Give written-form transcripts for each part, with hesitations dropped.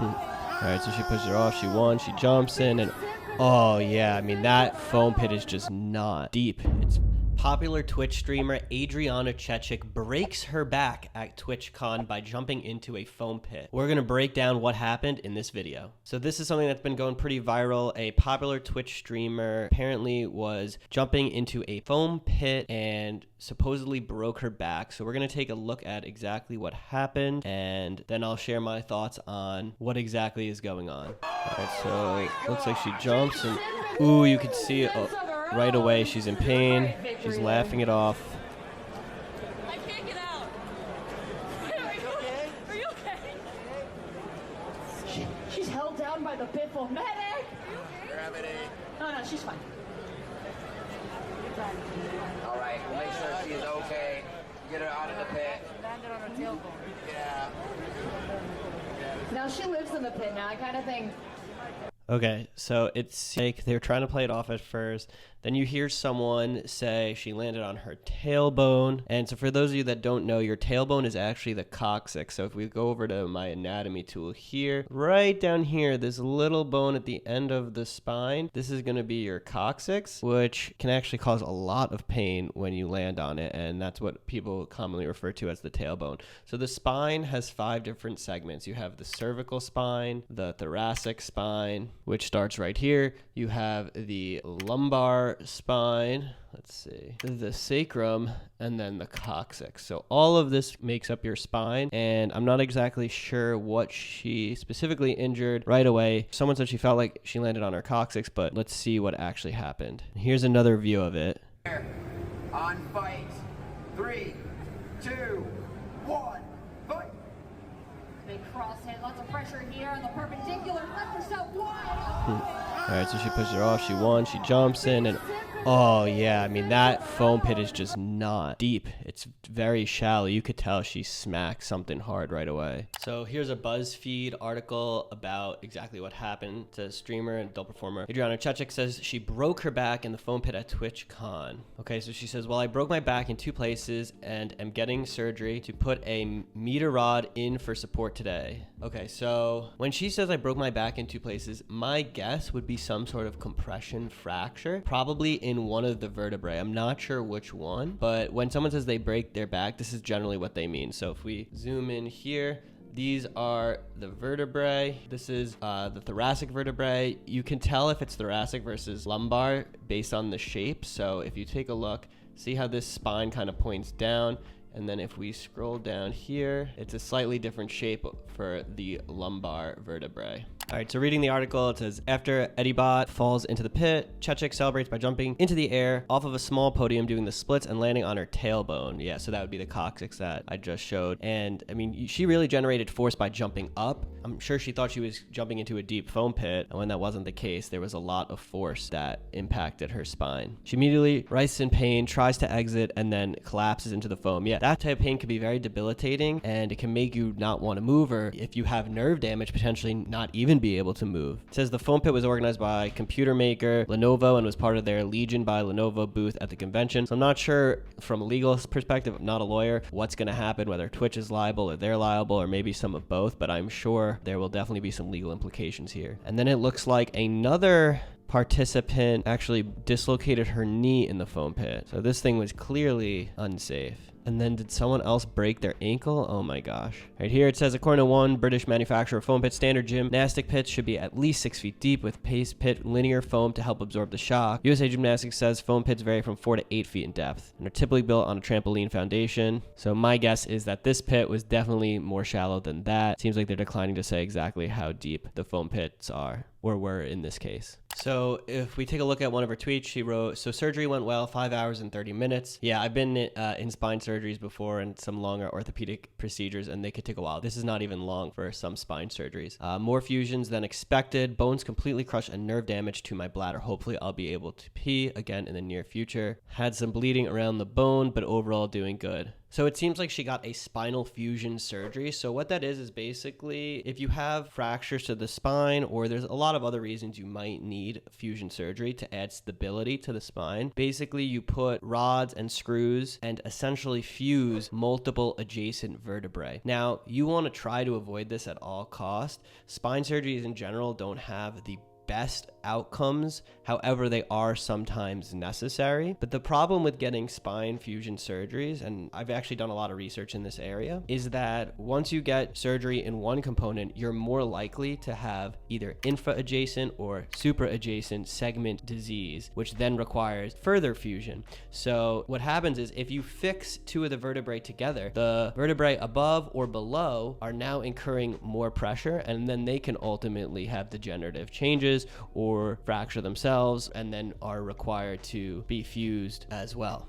Alright, so she pushes her off, she won, she jumps in, and oh yeah, I mean that foam pit is just not deep. It's popular Twitch streamer Adriana Chechik breaks her back at TwitchCon by jumping into a foam pit. We're gonna break down what happened in this video. So this is something that's been going pretty viral. A popular Twitch streamer apparently was jumping into a foam pit and supposedly broke her back. So we're gonna take a look at exactly what happened, and then I'll share my thoughts on what exactly is going on. Alright, so it looks like she jumps and ooh, you can see it. Right away, she's in pain. She's laughing it off. I can't get out. Are you okay? Are you okay? She's held down by the piffle. Medic! Gravity. No, she's fine. All right, we'll make sure she's okay. Get her out of the pit. Landed on her tailbone. Yeah. Now she lives in the pit now, kind of thing. Okay, so it's like they're trying to play it off at first. Then you hear someone say she landed on her tailbone. And so for those of you that don't know, your tailbone is actually the coccyx. So if we go over to my anatomy tool here, right down here, this little bone at the end of the spine, this is going to be your coccyx, which can actually cause a lot of pain when you land on it. And that's what people commonly refer to as the tailbone. So the spine has 5 different segments. You have the cervical spine, the thoracic spine, which starts right here. You have the lumbar spine, let's see, the sacrum, and then the coccyx. So all of this makes up your spine, and I'm not exactly sure what she specifically injured right away. Someone said she felt like she landed on her coccyx, but let's see what actually happened. Here's another view of it. On fight. 3, 2, 1, fight. Big crosshead, lots of pressure here on the perpendicular. Left herself wide. Alright, so she pushes her off, she won, she jumps in, and oh yeah, I mean that foam pit is just not deep. It's very shallow. You could tell she smacked something hard right away. So here's a BuzzFeed article about exactly what happened to streamer and adult performer Adriana Chechik. Says she broke her back in the foam pit at TwitchCon. Okay, so she says, well, I broke my back in 2 places and am getting surgery to put a meter rod in for support today. Okay, so when she says I broke my back in 2 places, my guess would be some sort of compression fracture, probably in one of the vertebrae. I'm not sure which one, but when someone says they break their back, this is generally what they mean. So if we zoom in here, these are the vertebrae. This is the thoracic vertebrae. You can tell if it's thoracic versus lumbar based on the shape. So if you take a look, see how this spine kind of points down. And then if we scroll down here, it's a slightly different shape for the lumbar vertebrae. All right, so reading the article, it says, after Eddie falls into the pit, Chechik celebrates by jumping into the air off of a small podium, doing the splits and landing on her tailbone. Yeah, so that would be the coccyx that I just showed. And I mean, she really generated force by jumping up. I'm sure she thought she was jumping into a deep foam pit. And when that wasn't the case, there was a lot of force that impacted her spine. She immediately writhes in pain, tries to exit, and then collapses into the foam. Yeah, that type of pain can be very debilitating, and it can make you not want to move, or if you have nerve damage, potentially not even be able to move. It says the foam pit was organized by computer maker Lenovo and was part of their Legion by Lenovo booth at the convention. So I'm not sure from a legal perspective, I'm not a lawyer, what's going to happen, whether Twitch is liable or they're liable, or maybe some of both, but I'm sure there will definitely be some legal implications here. And then it looks like another participant actually dislocated her knee in the foam pit. So this thing was clearly unsafe. And then did someone else break their ankle? Oh my gosh. Right here it says, according to one British manufacturer of foam pit, standard gymnastic pits should be at least 6 feet deep with paste pit linear foam to help absorb the shock. USA Gymnastics says foam pits vary from 4 to 8 feet in depth and are typically built on a trampoline foundation. So my guess is that this pit was definitely more shallow than that. Seems like they're declining to say exactly how deep the foam pits are, or were in this case. So if we take a look at one of her tweets, she wrote, so surgery went well, 5 hours and 30 minutes. Yeah, I've been in spine surgeries before and some longer orthopedic procedures, and they could take a while. This is not even long for some spine surgeries. More fusions than expected, bones completely crushed, and nerve damage to my bladder. Hopefully I'll be able to pee again in the near future. Had some bleeding around the bone, but overall doing good. So it seems like she got a spinal fusion surgery. So what that is basically if you have fractures to the spine, or there's a lot of other reasons you might need fusion surgery to add stability to the spine. Basically, you put rods and screws and essentially fuse multiple adjacent vertebrae. Now, you want to try to avoid this at all costs. Spine surgeries in general don't have the best outcomes. However, they are sometimes necessary. But the problem with getting spine fusion surgeries, and I've actually done a lot of research in this area, is that once you get surgery in one component, you're more likely to have either infra-adjacent or supra-adjacent segment disease, which then requires further fusion. So what happens is if you fix two of the vertebrae together, the vertebrae above or below are now incurring more pressure, and then they can ultimately have degenerative changes or fracture themselves and then are required to be fused as well.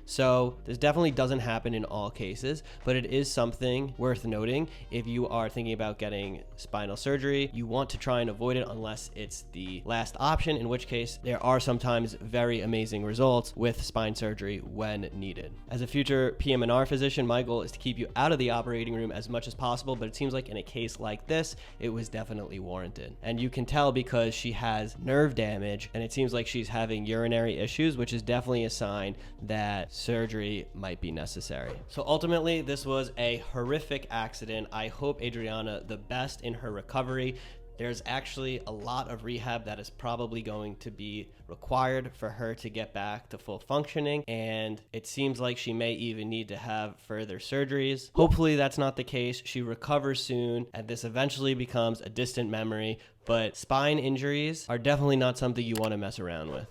So this definitely doesn't happen in all cases, but it is something worth noting. If you are thinking about getting spinal surgery, you want to try and avoid it unless it's the last option, in which case there are sometimes very amazing results with spine surgery when needed. As a future PM&R physician, my goal is to keep you out of the operating room as much as possible, but it seems like in a case like this, it was definitely warranted. And you can tell because she has nerve damage and it seems like she's having urinary issues, which is definitely a sign that surgery might be necessary. So ultimately, this was a horrific accident. I hope Adriana the best in her recovery. There's actually a lot of rehab that is probably going to be required for her to get back to full functioning, and it seems like she may even need to have further surgeries. Hopefully that's not the case. She recovers soon, and this eventually becomes a distant memory, but spine injuries are definitely not something you want to mess around with.